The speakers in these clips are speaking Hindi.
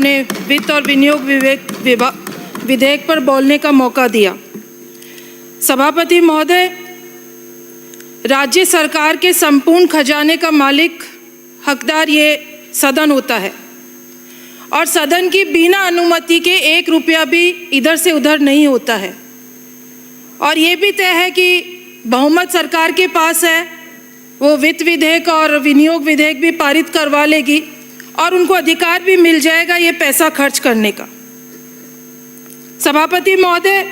आपने वित्त और विनियोग विधेयक पर बोलने का मौका दिया। सभापति महोदय, राज्य सरकार के संपूर्ण खजाने का मालिक हकदार ये सदन होता है और सदन की बिना अनुमति के 1 रुपया भी इधर से उधर नहीं होता है। और ये भी तय है कि बहुमत सरकार के पास है, वो वित्त विधेयक और विनियोग विधेयक भी पारित करवा लेगी और उनको अधिकार भी मिल जाएगा ये पैसा खर्च करने का। सभापति महोदय,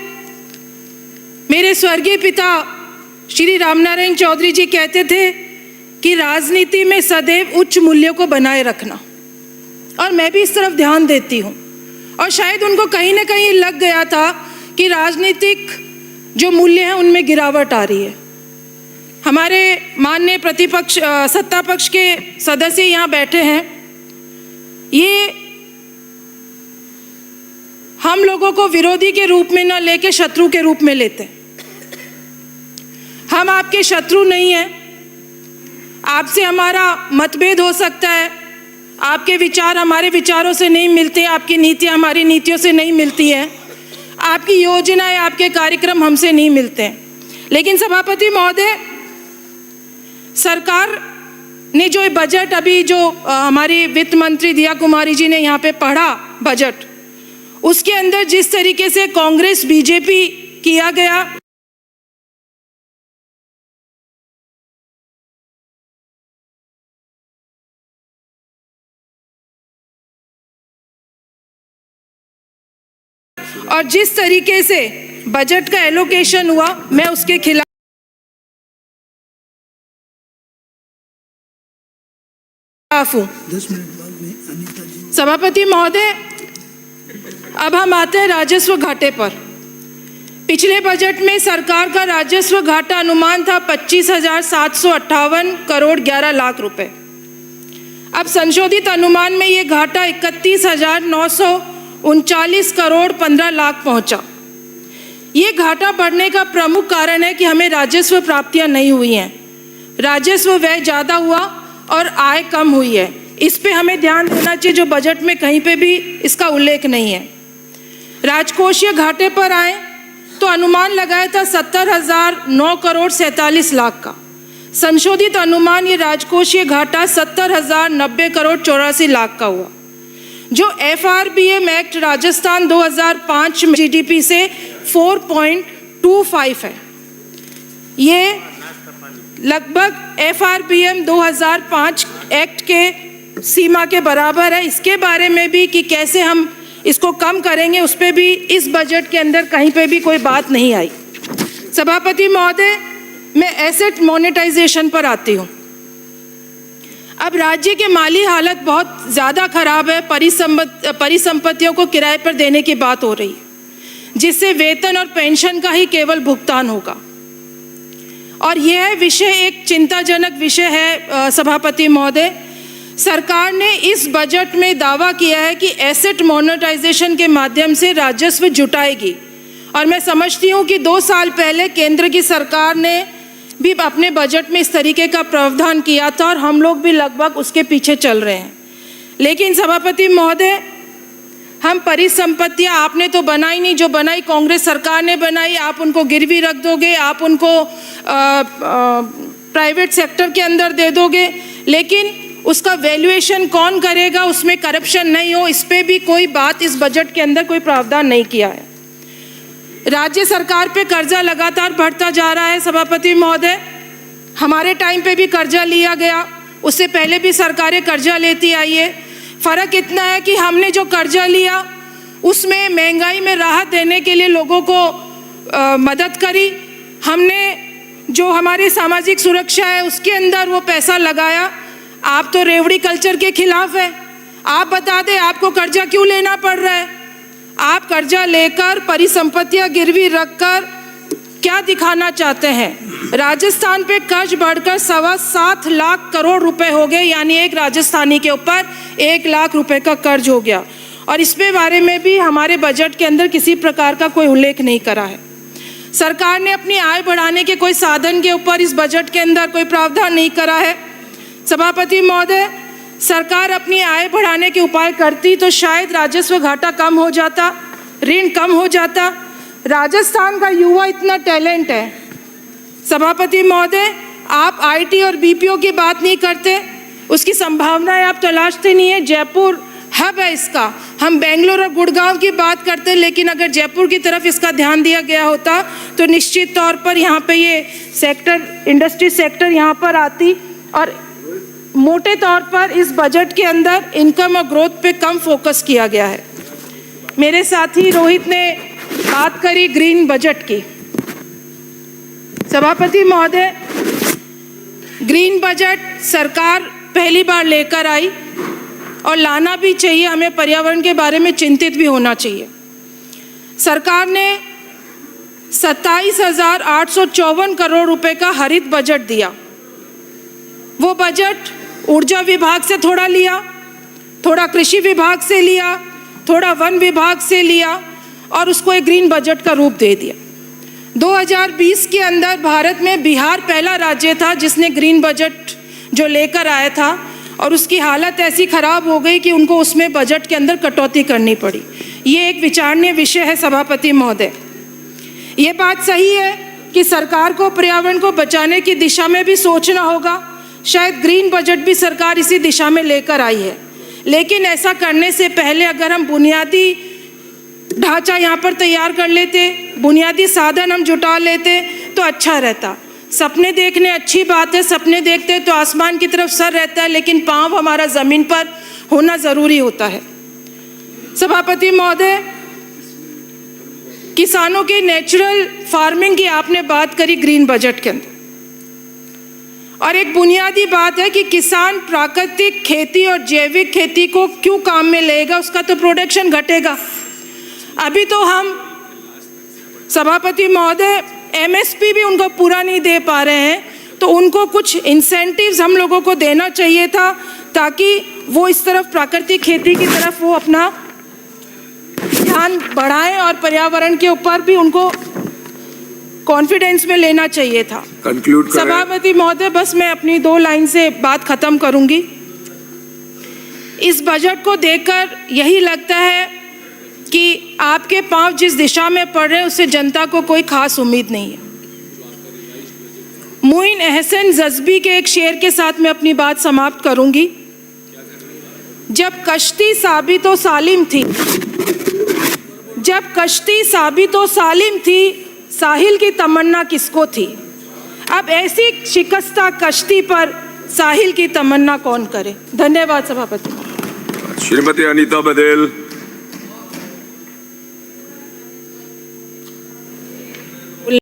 मेरे स्वर्गीय पिता श्री रामनारायण चौधरी जी कहते थे कि राजनीति में सदैव उच्च मूल्यों को बनाए रखना, और मैं भी इस तरफ ध्यान देती हूँ। और शायद उनको कहीं ना कहीं लग गया था कि राजनीतिक जो मूल्य हैं उनमें गिरावट आ रही है। हमारे माननीय प्रतिपक्ष सत्ता पक्ष के सदस्य यहाँ बैठे हैं, ये हम लोगों को विरोधी के रूप में न लेके शत्रु के रूप में लेते हैं। हम आपके शत्रु नहीं हैं, आपसे हमारा मतभेद हो सकता है, आपके विचार हमारे विचारों से नहीं मिलते, आपकी नीतियाँ हमारी नीतियों से नहीं मिलती हैं, आपकी योजनाएं आपके कार्यक्रम हमसे नहीं मिलते हैं। लेकिन सभापति महोदय, सरकार ने जो बजट अभी जो हमारी वित्त मंत्री दिया कुमारी जी ने यहाँ पे पढ़ा बजट, उसके अंदर जिस तरीके से कांग्रेस बीजेपी किया गया, और जिस तरीके से बजट का एलोकेशन हुआ, मैं उसके खिलाफ हूँ। सभापति महोदय, अब हम आते हैं राजस्व घाटे पर। पिछले बजट में सरकार का राजस्व घाटा अनुमान था 25,758 करोड़ 11 लाख रुपए। अब संशोधित अनुमान में ये घाटा 31,939 करोड़ 15 लाख पहुंचा। ये घाटा बढ़ने का प्रमुख कारण है कि हमें राजस्व प्राप्तियां नहीं हुई हैं, राजस्व व्यय ज़्यादा हुआ और आय कम हुई है। इस पे हमें ध्यान देना चाहिए, जो बजट में कहीं पे भी इसका उल्लेख नहीं है। राजकोषीय घाटे पर आए तो अनुमान लगाया था 70,009 करोड़ 47 लाख का। संशोधित अनुमान ये राजकोषीय घाटा 70,090 करोड़ 84 लाख का हुआ। जो FRBM एक्ट राजस्थान 2005 में GDP से 4.25 है, ये लगभग FRBM 2005 एक्ट के सीमा के बराबर है। इसके बारे में भी कि कैसे हम इसको कम करेंगे, उस पर भी इस बजट के अंदर कहीं पे भी कोई बात नहीं आई। सभापति महोदय, मैं एसेट मोनेटाइजेशन पर आती हूँ। अब राज्य के माली हालत बहुत ज़्यादा खराब है, परिसंपत्तियों को किराए पर देने की बात हो रही है, जिससे वेतन और पेंशन का ही केवल भुगतान होगा। और यह विषय एक चिंताजनक विषय है। सभापति महोदय, सरकार ने इस बजट में दावा किया है कि एसेट मोनेटाइजेशन के माध्यम से राजस्व जुटाएगी, और मैं समझती हूँ कि 2 साल पहले केंद्र की सरकार ने भी अपने बजट में इस तरीके का प्रावधान किया था और हम लोग भी लगभग उसके पीछे चल रहे हैं। लेकिन सभापति महोदय, हम परिसंपत्तियां आपने तो बनाई नहीं, जो बनाई कांग्रेस सरकार ने बनाई। आप उनको गिरवी रख दोगे, आप उनको प्राइवेट सेक्टर के अंदर दे दोगे, लेकिन उसका वैल्यूएशन कौन करेगा, उसमें करप्शन नहीं हो, इस पे भी कोई बात इस बजट के अंदर कोई प्रावधान नहीं किया है। राज्य सरकार पे कर्जा लगातार बढ़ता जा रहा है। सभापति महोदय, हमारे टाइम पे भी कर्जा लिया गया, उससे पहले भी सरकारें कर्जा लेती आई है। फ़र्क इतना है कि हमने जो कर्जा लिया उसमें महंगाई में राहत देने के लिए लोगों को मदद करी। हमने जो हमारी सामाजिक सुरक्षा है उसके अंदर वो पैसा लगाया। आप तो रेवड़ी कल्चर के खिलाफ है। आप बता दें, आपको कर्जा क्यों लेना पड़ रहा है? आप कर्जा लेकर परिसंपत्तियां गिरवी रखकर क्या दिखाना चाहते हैं? राजस्थान पे कर्ज बढ़कर 7.25 लाख करोड़ रुपए हो गए, यानी एक राजस्थानी के ऊपर 1 लाख रुपए का कर्ज हो गया। और इसके बारे में भी हमारे बजट के अंदर किसी प्रकार का कोई उल्लेख नहीं करा है। सरकार ने अपनी आय बढ़ाने के कोई साधन के ऊपर इस बजट के अंदर कोई प्रावधान नहीं करा है। सभापति महोदय, सरकार अपनी आय बढ़ाने के उपाय करती तो शायद राजस्व घाटा कम हो जाता, ऋण कम हो जाता। राजस्थान का युवा इतना टैलेंट है। सभापति महोदय, आप आईटी और बीपीओ की बात नहीं करते, उसकी संभावनाएं आप तलाशते नहीं है। जयपुर हब है इसका। हम बेंगलोर और गुड़गांव की बात करते हैं, लेकिन अगर जयपुर की तरफ इसका ध्यान दिया गया होता तो निश्चित तौर पर यहाँ पे ये सेक्टर, इंडस्ट्री सेक्टर यहाँ पर आती। और मोटे तौर पर इस बजट के अंदर इनकम और ग्रोथ पे कम फोकस किया गया है। मेरे साथी रोहित ने बात करी ग्रीन बजट की। सभापति महोदय, ग्रीन बजट सरकार पहली बार लेकर आई और लाना भी चाहिए। हमें पर्यावरण के बारे में चिंतित भी होना चाहिए। सरकार ने 27,854 करोड़ रुपए का हरित बजट दिया। वो बजट ऊर्जा विभाग से थोड़ा लिया, थोड़ा कृषि विभाग से लिया, थोड़ा वन विभाग से लिया और उसको एक ग्रीन बजट का रूप दे दिया। 2020 के अंदर भारत में बिहार पहला राज्य था जिसने ग्रीन बजट जो लेकर आया था, और उसकी हालत ऐसी खराब हो गई कि उनको उसमें बजट के अंदर कटौती करनी पड़ी। ये एक विचारणीय विषय है सभापति महोदय। ये बात सही है कि सरकार को पर्यावरण को बचाने की दिशा में भी सोचना होगा। शायद ग्रीन बजट भी सरकार इसी दिशा में लेकर आई है, लेकिन ऐसा करने से पहले अगर हम बुनियादी ढांचा यहाँ पर तैयार कर लेते, बुनियादी साधन हम जुटा लेते तो अच्छा रहता। सपने देखने अच्छी बात है, सपने देखते तो आसमान की तरफ सर रहता है, लेकिन पांव हमारा जमीन पर होना जरूरी होता है। सभापति महोदय, किसानों की नेचुरल फार्मिंग की आपने बात करी ग्रीन बजट के अंदर, और एक बुनियादी बात है कि किसान प्राकृतिक खेती और जैविक खेती को क्यों काम में लेगा, उसका तो प्रोडक्शन घटेगा। अभी तो हम सभापति महोदय एमएसपी भी उनको पूरा नहीं दे पा रहे हैं, तो उनको कुछ इंसेंटिव्स हम लोगों को देना चाहिए था ताकि वो इस तरफ प्राकृतिक खेती की तरफ वो अपना ध्यान बढ़ाएं और पर्यावरण के ऊपर भी उनको कॉन्फिडेंस में लेना चाहिए था। कंक्लूड करें। सभापति महोदय, बस मैं अपनी 2 लाइन से बात खत्म करूंगी। इस बजट को देखकर यही लगता है कि आपके पांव जिस दिशा में पड़ रहे हैं उससे जनता को कोई खास उम्मीद नहीं है। मुइन एहसन जज्बी के एक शेर के साथ मैं अपनी बात समाप्त करूंगी। जब कश्ती साबित व सालिम थी, जब कश्ती साबित व सालिम थी, साहिल की तमन्ना किसको थी। अब ऐसी शिकस्ता कश्ती पर साहिल की तमन्ना कौन करे। धन्यवाद सभापति। श्रीमती अनीता बदेल।